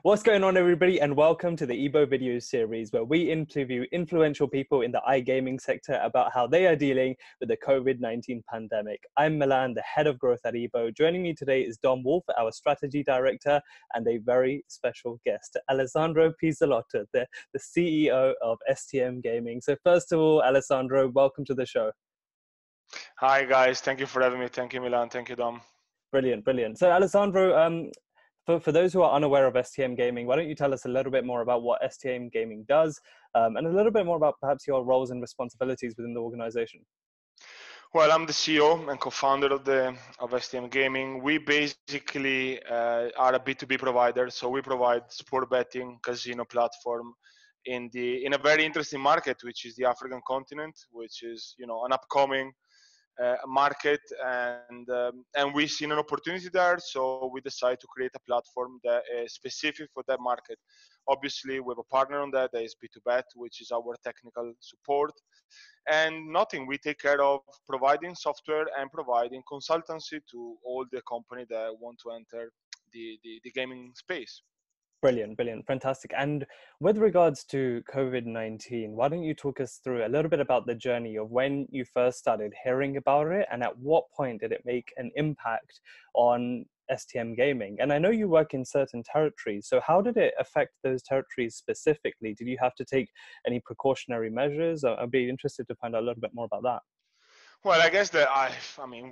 What's going on, everybody, and welcome to the EBO video series, where we interview influential people in the iGaming sector about how they are dealing with the COVID-19 pandemic. I'm Milan, the head of growth at EBO. Joining me today is Dom Wolf, our strategy director, and a very special guest, Alessandro Pizzolotto, the CEO of STM Gaming. So first of all, Alessandro, welcome to the show. Hi, guys. Thank you for having me. Thank you, Milan. Thank you, Dom. Brilliant, brilliant. So Alessandro, for those who are unaware of STM Gaming, why don't you tell us a little bit more about what STM Gaming does, and a little bit more about perhaps your roles and responsibilities within the organization? Well, I'm the CEO and co-founder of STM Gaming. We basically are a B2B provider, so we provide sport betting casino platform in a very interesting market, which is the African continent, which is an upcoming market, and we've seen an opportunity there, so we decided to create a platform that is specific for that market. Obviously, we have a partner on that is B2Bet, which is our technical support, and nothing. We take care of providing software and providing consultancy to all the companies that want to enter the gaming space. Brilliant, brilliant, fantastic. And with regards to COVID-19, why don't you talk us through a little bit about the journey of when you first started hearing about it, and at what point did it make an impact on STM Gaming? And I know you work in certain territories, so how did it affect those territories specifically? Did you have to take any precautionary measures? I'd be interested to find out a little bit more about that. Well, I guess that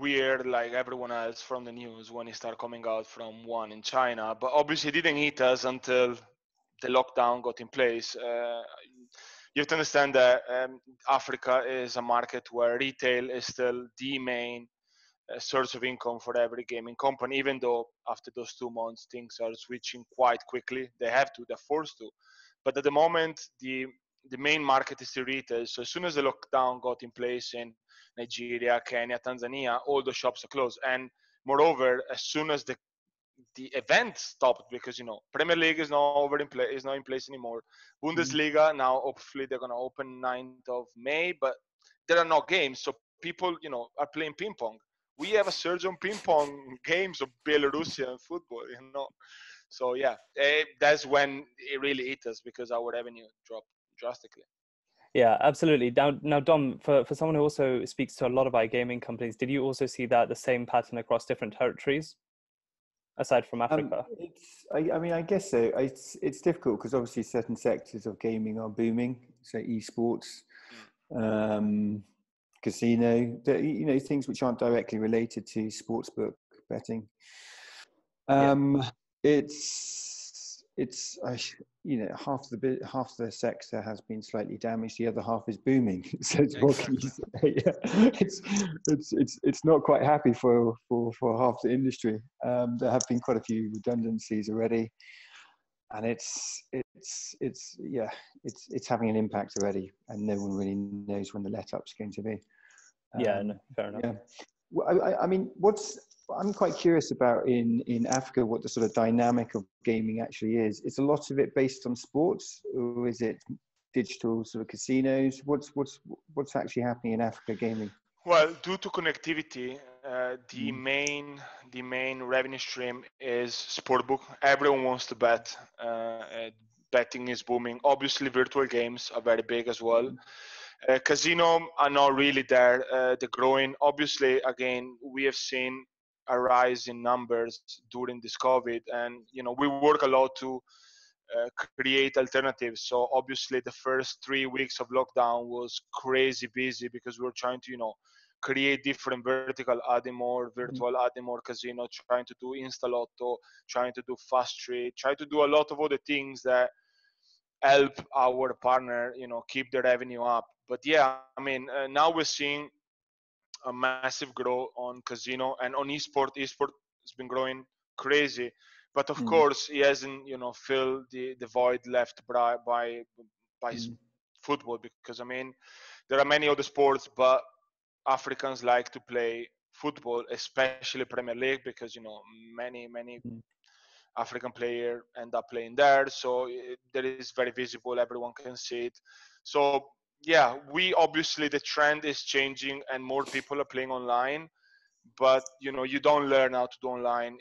we heard like everyone else from the news when it started coming out from one in China, but obviously it didn't hit us until the lockdown got in place. You have to understand that Africa is a market where retail is still the main source of income for every gaming company, even though after those 2 months things are switching quite quickly. They're forced to. But at the moment, the main market is still retail. So as soon as the lockdown got in place in Nigeria, Kenya, Tanzania, all the shops are closed. And moreover, as soon as the event stopped, because Premier League is not in place anymore. Bundesliga now, hopefully they're gonna open 9th of May, but there are no games, so people are playing ping pong. We have a surge on ping pong games of Belarusian football, So yeah, that's when it really hit us because our revenue dropped drastically. Yeah, absolutely. Now, Dom, for someone who also speaks to a lot of iGaming companies, did you also see that the same pattern across different territories, aside from Africa? I guess so. It's difficult because obviously certain sectors of gaming are booming. So esports, casino, things which aren't directly related to sportsbook betting. Half the sector has been slightly damaged. The other half is booming. So it's not quite happy for half the industry. There have been quite a few redundancies already, and it's having an impact already, and no one really knows when the let-up's going to be. Fair enough. Yeah. I'm quite curious about in Africa what the sort of dynamic of gaming actually is. Is a lot of it based on sports, or is it digital sort of casinos? What's actually happening in Africa gaming? Well, due to connectivity, the main revenue stream is sportbook. Everyone wants to bet. Betting is booming. Obviously, virtual games are very big as well. Casino are not really there. They're growing. Obviously, again, we have seen a rise in numbers during this COVID, and we work a lot to create alternatives. So obviously, the first 3 weeks of lockdown was crazy busy because we were trying to create different vertical, adding more virtual, adding more casino, trying to do Instalotto, trying to do Fast Trade, trying to do a lot of other things that help our partner keep the revenue up. But yeah, now we're seeing a massive growth on casino and on esport. Esport has been growing crazy, but of course it hasn't filled the void left by football, because there are many other sports, but Africans like to play football, especially Premier League, because many African players end up playing there, so that is very visible, everyone can see it. So yeah, the trend is changing and more people are playing online, but you don't learn how to do online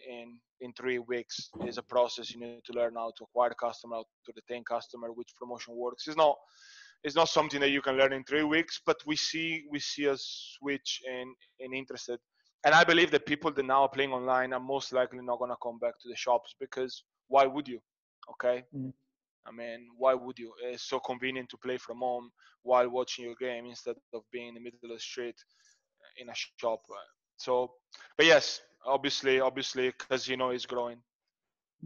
in 3 weeks. It's a process. You need to learn how to acquire customer, how to retain customer, which promotion works. It's not something that you can learn in 3 weeks, but we see a switch in interested. And I believe that people that now are playing online are most likely not going to come back to the shops, because why would you? Okay. Mm. I mean, why would you? It's so convenient to play from home while watching your game instead of being in the middle of the street in a shop. So, but yes, obviously, casino is growing.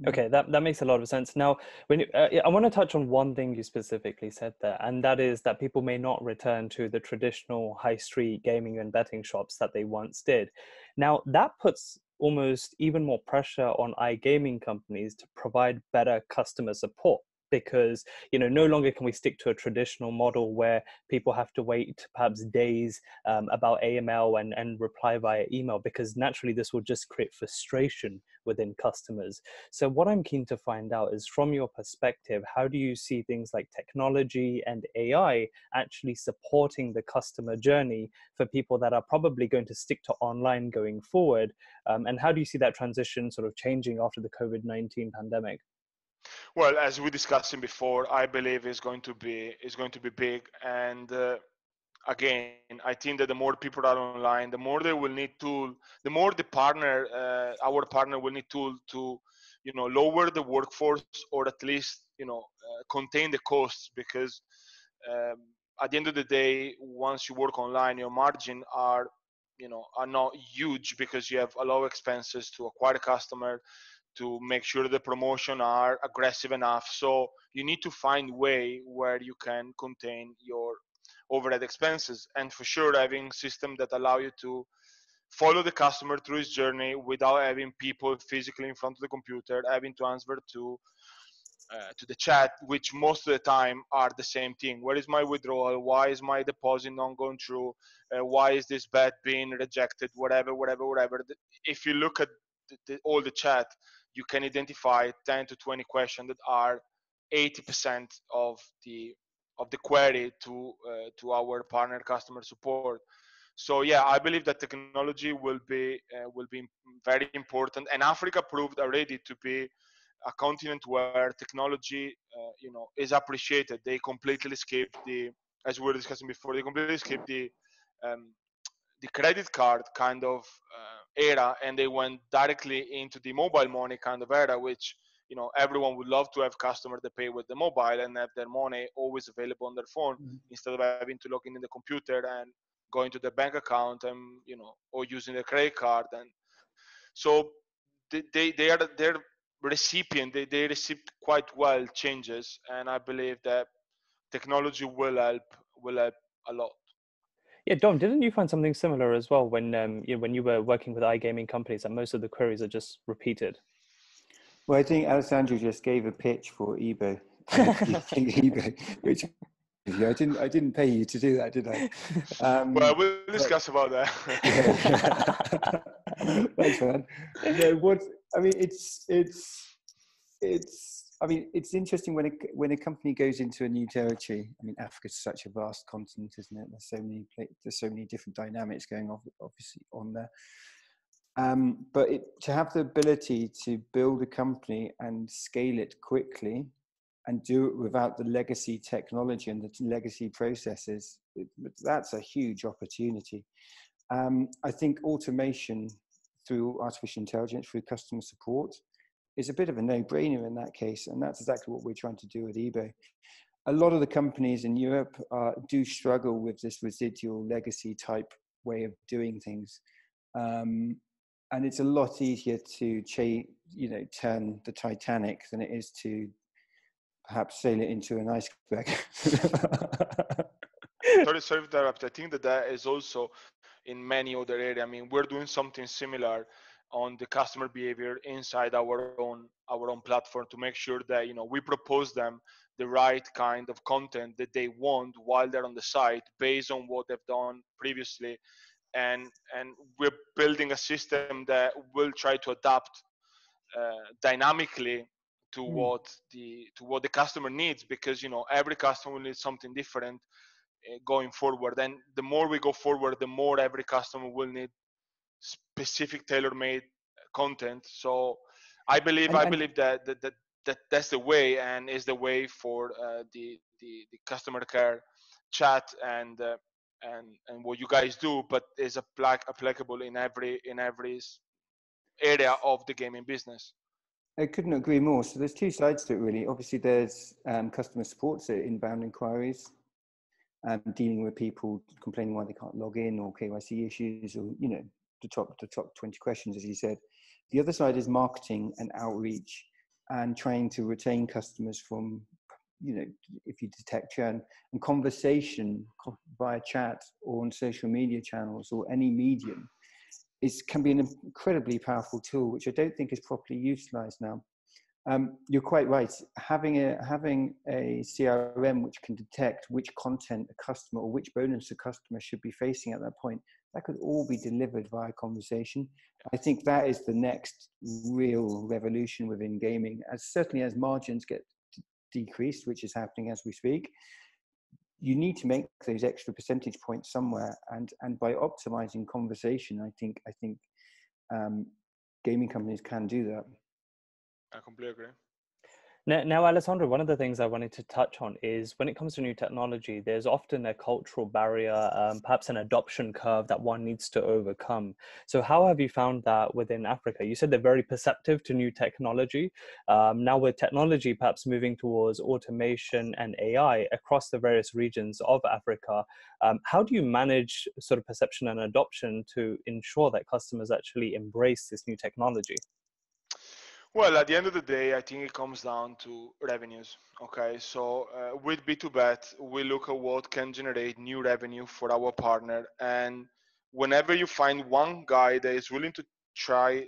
Okay, that makes a lot of sense. Now, I want to touch on one thing you specifically said there, and that is that people may not return to the traditional high street gaming and betting shops that they once did. Now, that puts almost even more pressure on iGaming companies to provide better customer support, because no longer can we stick to a traditional model where people have to wait perhaps days about AML and reply via email, because naturally this will just create frustration within customers. So what I'm keen to find out is, from your perspective, how do you see things like technology and AI actually supporting the customer journey for people that are probably going to stick to online going forward? And how do you see that transition sort of changing after the COVID-19 pandemic? Well, as we discussed before, I believe is going to be big, and again, I think that the more people are online, the more they will need tool, the more our partner will need tool to, lower the workforce, or at least, contain the costs, because um, at the end of the day, once you work online, your margin are not huge, because you have a lot of expenses to acquire a customer, to make sure the promotion are aggressive enough. So you need to find way where you can contain your overhead expenses, and for sure having system that allow you to follow the customer through his journey without having people physically in front of the computer, having to answer to the chat, which most of the time are the same thing. Where is my withdrawal? Why is my deposit not going through? Why is this bet being rejected? Whatever. If you look at all the chat, you can identify 10 to 20 questions that are 80% of the query to our partner customer support. So yeah, I believe that technology will be very important, and Africa proved already to be a continent where technology, is appreciated. They completely skipped as we were discussing before, they completely skipped um, the credit card kind of era, and they went directly into the mobile money kind of era, which everyone would love to have customers that pay with the mobile and have their money always available on their phone, instead of having to log in the computer and going to their bank account, and or using their credit card. And so they're recipient, they receive quite well changes, and I believe that technology will help a lot. Yeah, Dom, didn't you find something similar as well when when you were working with iGaming companies, and most of the queries are just repeated? Well, I think Alessandro just gave a pitch for EBO. I think EBO, which I didn't pay you to do that, did I? Well, we'll discuss about that. Yeah. Thanks, man. No, I mean, it's interesting when a company goes into a new territory. I mean, Africa's such a vast continent, isn't it? There's so many different dynamics going on, obviously, on there. But to have the ability to build a company and scale it quickly, and do it without the legacy technology and the legacy processes, that's a huge opportunity. I think automation through artificial intelligence, through customer support, is a bit of a no-brainer in that case, and that's exactly what we're trying to do at eBay. A lot of the companies in Europe do struggle with this residual legacy type way of doing things, and it's a lot easier to turn the Titanic than it is to perhaps sail it into an iceberg. Sorry to interrupt. I think that is also in many other areas. I mean, we're doing something similar on the customer behavior inside our own platform, to make sure that we propose them the right kind of content that they want while they're on the site, based on what they've done previously. And we're building a system that will try to adapt dynamically to what the customer needs, because every customer will need something different going forward. And the more we go forward, the more every customer will need specific tailor-made content. So I believe that's the way, and is the way for the customer care chat and what you guys do, but is applicable in every area of the gaming business. I couldn't agree more. So there's two sides to it, really. Obviously, there's customer support, so inbound inquiries, dealing with people complaining why they can't log in, or KYC issues, or the top 20 questions, as you said. The other side is marketing and outreach, and trying to retain customers from, if you detect churn, and conversation via chat or on social media channels or any medium can be an incredibly powerful tool, which I don't think is properly utilized now. You're quite right. Having a CRM which can detect which content a customer or which bonus a customer should be facing at that point, that could all be delivered via conversation. I think that is the next real revolution within gaming, certainly as margins get decreased, which is happening as we speak. You need to make those extra percentage points somewhere, and by optimizing conversation, I think gaming companies can do that. I completely agree. Now, Alessandro, one of the things I wanted to touch on is when it comes to new technology, there's often a cultural barrier, perhaps an adoption curve that one needs to overcome. So how have you found that within Africa? You said they're very perceptive to new technology. Now with technology perhaps moving towards automation and AI across the various regions of Africa, how do you manage sort of perception and adoption to ensure that customers actually embrace this new technology? Well, at the end of the day, I think it comes down to revenues. Okay, so with B2Bet, we look at what can generate new revenue for our partner. And whenever you find one guy that is willing to try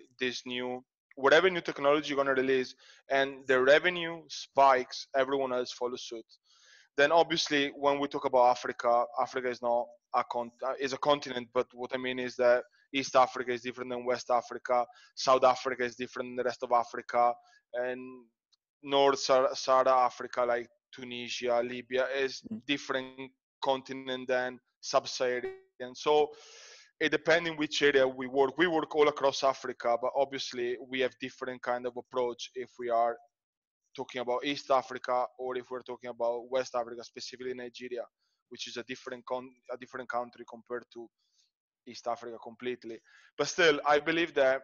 whatever new technology you're going to release, and the revenue spikes, everyone else follows suit. Then obviously, when we talk about Africa, Africa is not is a continent, but what I mean is that East Africa is different than West Africa, South Africa is different than the rest of Africa, and North Sahara Africa, like Tunisia, Libya, is different continent than Sub-Saharan. So it depends in which area we work. We work all across Africa, but obviously we have different kind of approach if we are talking about East Africa, or if we're talking about West Africa, specifically Nigeria, which is a different country compared to East Africa completely. But still, I believe that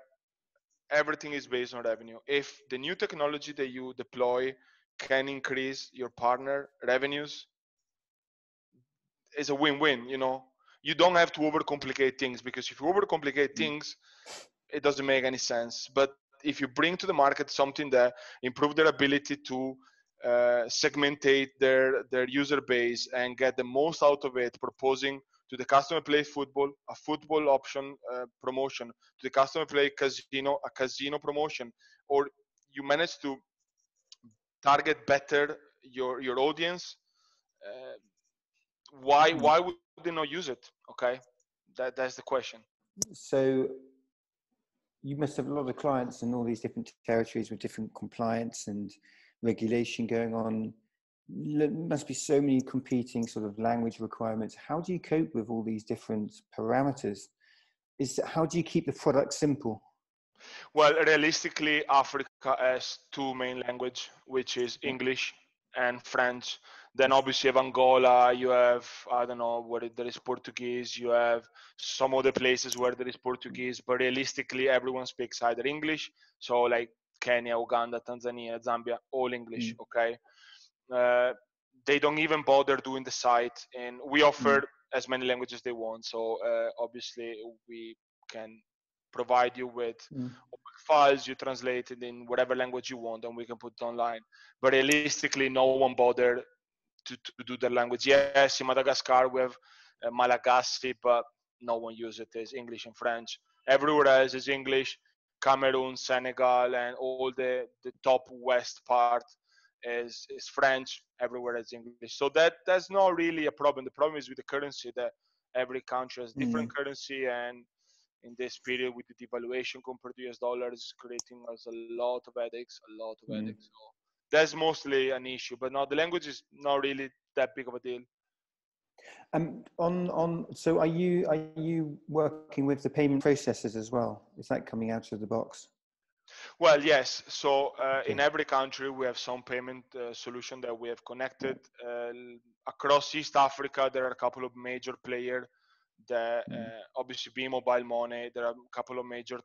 everything is based on revenue. If the new technology that you deploy can increase your partner revenues, it's a win-win. You don't have to overcomplicate things, because if you overcomplicate things, it doesn't make any sense. But if you bring to the market something that improve their ability to segmentate their user base and get the most out of it, proposing to the customer play football, a football option promotion, to the customer play casino, a casino promotion, or you manage to target better your audience, why would they not use it? Okay, that's the question. So you must have a lot of clients in all these different territories with different compliance and regulation going on. There must be so many competing sort of language requirements. How do you cope with all these different parameters? How do you keep the product simple? Well, realistically, Africa has two main languages, which is English and French. Then obviously you have Angola, you have, I don't know, where there is Portuguese, you have some other places where there is Portuguese, but realistically everyone speaks either English, so like Kenya, Uganda, Tanzania, Zambia, all English, okay? They don't even bother doing the site, and we offer as many languages they want, so obviously we can provide you with files, you translate it in whatever language you want, and we can put it online. But realistically, no one bothered to do the language. Yes, in Madagascar we have Malagasy, but no one uses it. It's English and French. Everywhere else is English. Cameroon, Senegal, and all the top west part is French. Everywhere is English. So that's not really a problem. The problem is with the currency, that every country has different currency, and in this period with the devaluation compared to US dollars, creating us a lot of headaches. So that's mostly an issue. But no, the language is not really that big of a deal. So are you working with the payment processors as well? Is that coming out of the box? Well, yes. So Okay. in every country, we have some payment solution that we have connected. Across East Africa, there are a couple of major players. That obviously being mobile money, there are a couple of major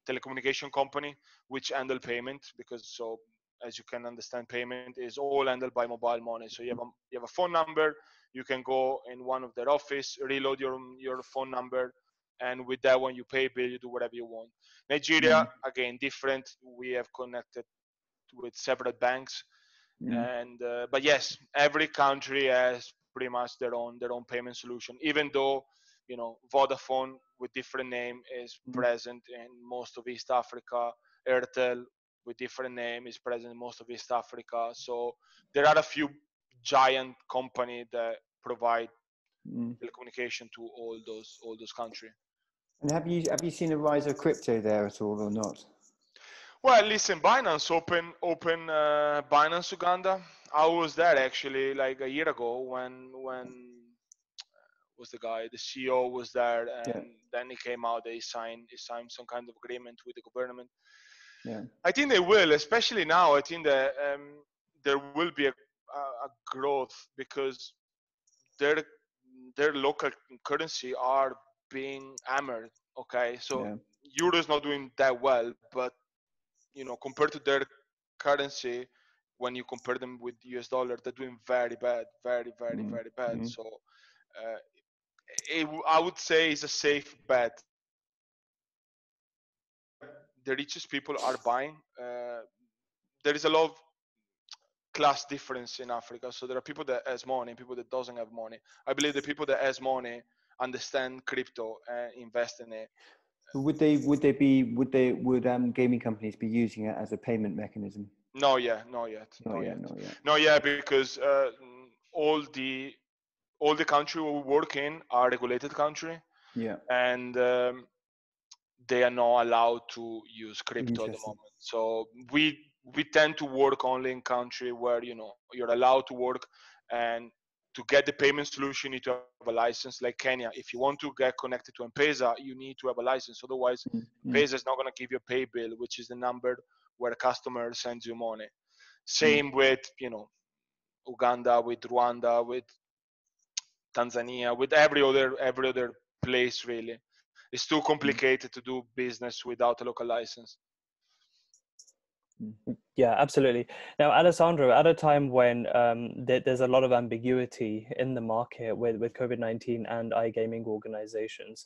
telecommunication company which handle payment, because so as you can understand, payment is all handled by mobile money. So you have a phone number, you can go in one of their office, reload your phone number, and with that one you pay bill, you do whatever you want. Nigeria, again, different. We have connected with several banks, and but yes, every country has pretty much their own payment solution. Even though, you know, Vodafone with different name is present in most of East Africa, Airtel with different name is present in most of East Africa. So there are a few giant company that provide telecommunication to all those countries. And have you seen a rise of crypto there at all or not? Well, listen, Binance open Binance Uganda. I was there actually like a year ago when was the guy, the CEO was there, and then he came out. He signed some kind of agreement with the government. Yeah. I think they will, especially now. I think that there will be a growth because their local currency are being hammered. Okay, so euro is not doing that well, but you know, compared to their currency, when you compare them with US dollar, they're doing very bad, very bad. So I would say it's a safe bet. The richest people are buying. There is a lot of class difference in Africa. So there are people that has money and people that doesn't have money. I believe the people that has money understand crypto and invest in it. Would gaming companies be using it as a payment mechanism? Not yet, because all the country we work in are regulated country. Yeah. And they are not allowed to use crypto at the moment. So we tend to work only in country where, you know, you're allowed to work, and to get the payment solution you need to have a license. Like Kenya, if you want to get connected to M-Pesa, you need to have a license. Otherwise, M-Pesa is not going to give you a pay bill, which is the number where a customer sends you money. Same with, you know, Uganda, with Rwanda, with Tanzania, with every other place really. It's too complicated to do business without a local license. Yeah, absolutely. Now, Alessandro, at a time when there's a lot of ambiguity in the market with COVID-19 and iGaming organizations,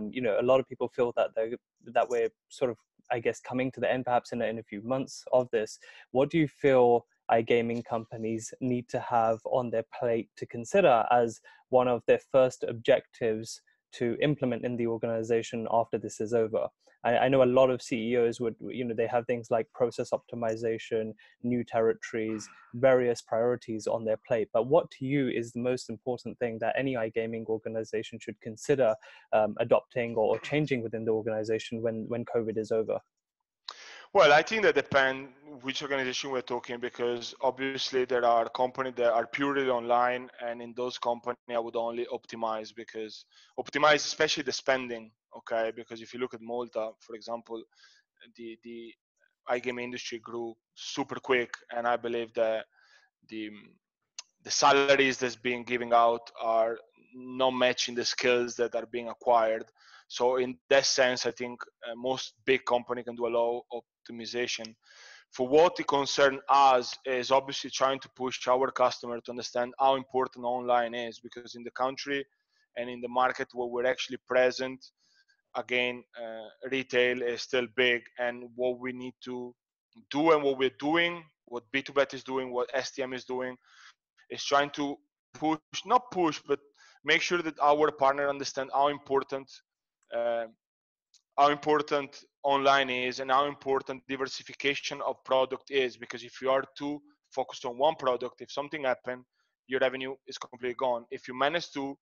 you know, a lot of people feel that we're sort of, I guess, coming to the end perhaps in a few months of this. What do you feel iGaming companies need to have on their plate to consider as one of their first objectives to implement in the organization after this is over? I know a lot of CEOs would, you know, they have things like process optimization, new territories, various priorities on their plate. But what to you is the most important thing that any iGaming organization should consider adopting or changing within the organization when COVID is over? Well, I think that depends which organization we're talking, because obviously there are companies that are purely online, and in those companies I would only optimize, especially the spending. Okay, because if you look at Malta, for example, the iGaming industry grew super quick, and I believe that the salaries that's being given out are not matching the skills that are being acquired. So in that sense, I think most big company can do a lot of optimization. For what it concerns us is obviously trying to push our customer to understand how important online is, because in the country and in the market where we're actually present, again, retail is still big, and what we need to do and what we're doing, what B2Bet is doing, what STM is doing, is trying to not push, but make sure that our partner understand how important online is and how important diversification of product is. Because if you are too focused on one product, if something happens, your revenue is completely gone. If you manage to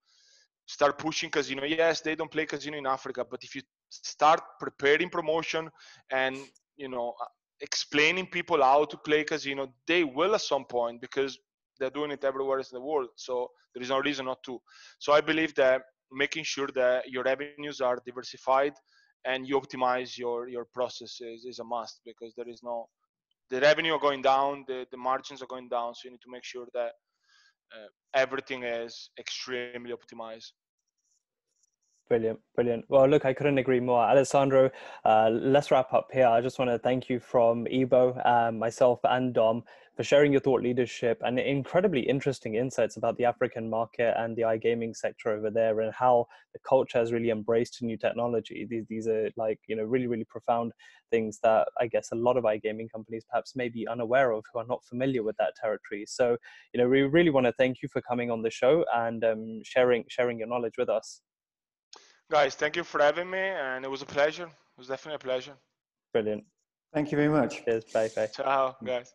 start pushing casino, yes, they don't play casino in Africa, but if you start preparing promotion and, you know, explaining people how to play casino, they will at some point, because they're doing it everywhere in the world. So there is no reason not to. So I believe that making sure that your revenues are diversified and you optimize your processes is a must, because there is no, the revenue are going down, the margins are going down. So you need to make sure that everything is extremely optimized. Brilliant, brilliant. Well, look, I couldn't agree more. Alessandro, let's wrap up here. I just want to thank you from EBO, myself and Dom, for sharing your thought leadership and incredibly interesting insights about the African market and the iGaming sector over there, and how the culture has really embraced new technology. These are like, you know, really, really profound things that I guess a lot of iGaming companies perhaps may be unaware of, who are not familiar with that territory. So, you know, we really want to thank you for coming on the show and sharing your knowledge with us. Guys, thank you for having me, and it was a pleasure. It was definitely a pleasure. Brilliant. Thank you very much. Cheers. Bye. Bye. Ciao, guys.